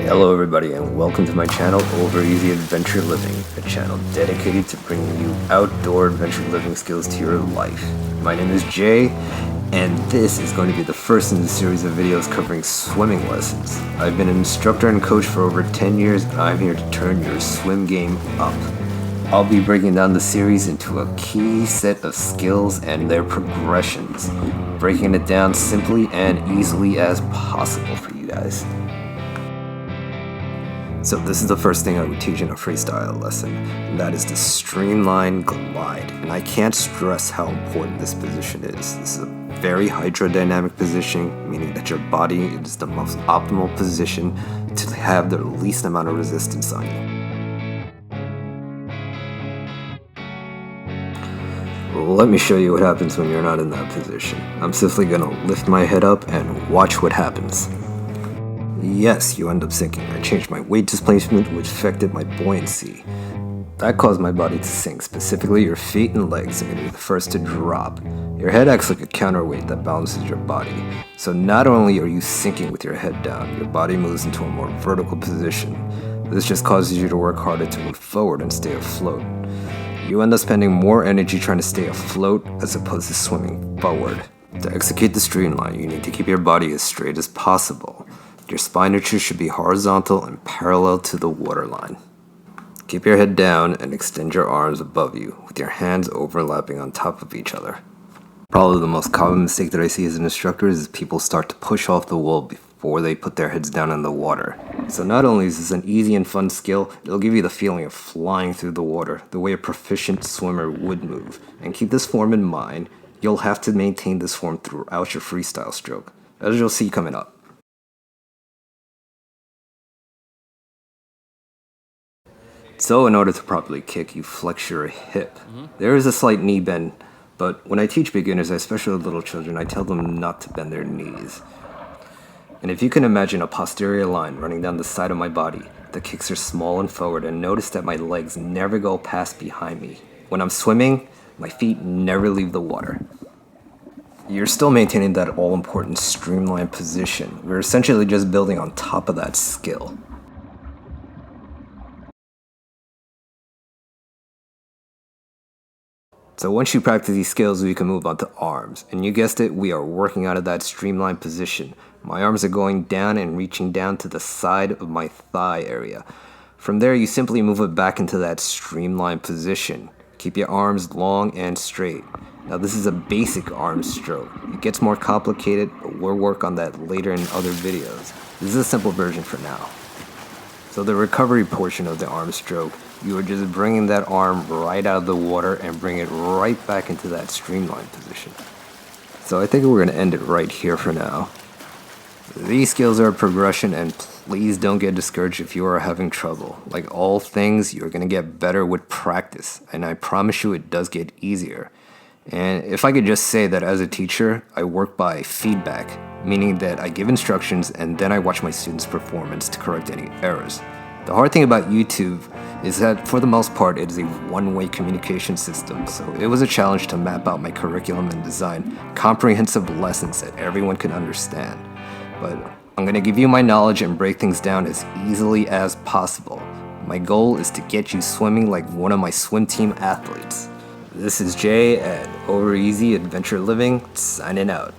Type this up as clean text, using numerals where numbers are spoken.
Hello everybody and welcome to my channel Over Easy Adventure Living, a channel dedicated to bringing you outdoor adventure living skills to your life. My name is Jay and this is going to be the first in the series of videos covering swimming lessons. I've been an instructor and coach for over 10 years and I'm here to turn your swim game up. I'll be breaking down the series into a key set of skills and their progressions, breaking it down simply and easily as possible for you guys. So this is the first thing I would teach in a freestyle lesson, and that is the streamline glide. And I can't stress how important this position is. This is a very hydrodynamic position, meaning that your body is the most optimal position to have the least amount of resistance on you. Let me show you what happens when you're not in that position. I'm simply gonna lift my head up and watch what happens. Yes, you end up sinking. I changed my weight displacement, which affected my buoyancy. That caused my body to sink. Specifically, your feet and legs are going to be the first to drop. Your head acts like a counterweight that balances your body. So not only are you sinking with your head down, your body moves into a more vertical position. This just causes you to work harder to move forward and stay afloat. You end up spending more energy trying to stay afloat as opposed to swimming forward. To execute the streamline, you need to keep your body as straight as possible. Your spine arches should be horizontal and parallel to the waterline. Keep your head down and extend your arms above you, with your hands overlapping on top of each other. Probably the most common mistake that I see as an instructor is people start to push off the wall before they put their heads down in the water. So not only is this an easy and fun skill, it'll give you the feeling of flying through the water, the way a proficient swimmer would move. And keep this form in mind, you'll have to maintain this form throughout your freestyle stroke, as you'll see coming up. So in order to properly kick, you flex your hip. There is a slight knee bend, but when I teach beginners, especially little children, I tell them not to bend their knees. And if you can imagine a posterior line running down the side of my body, the kicks are small and forward, and notice that my legs never go past behind me. When I'm swimming, my feet never leave the water. You're still maintaining that all-important streamlined position. We're essentially just building on top of that skill. So once you practice these skills, we can move on to arms. And you guessed it, we are working out of that streamlined position. My arms are going down and reaching down to the side of my thigh area. From there, you simply move it back into that streamlined position. Keep your arms long and straight. Now this is a basic arm stroke. It gets more complicated, but we'll work on that later in other videos. This is a simple version for now. So the recovery portion of the arm stroke, you are just bringing that arm right out of the water and bring it right back into that streamlined position. So I think we're going to end it right here for now. These skills are a progression, and please don't get discouraged if you are having trouble. Like all things, you're going to get better with practice, and I promise you it does get easier. And if I could just say that as a teacher, I work by feedback, meaning that I give instructions and then I watch my students' performance to correct any errors. The hard thing about YouTube is that for the most part it is a one-way communication system, so it was a challenge to map out my curriculum and design comprehensive lessons that everyone can understand. But I'm going to give you my knowledge and break things down as easily as possible. My goal is to get you swimming like one of my swim team athletes. This is Jay at Over Easy Adventure Living, signing out.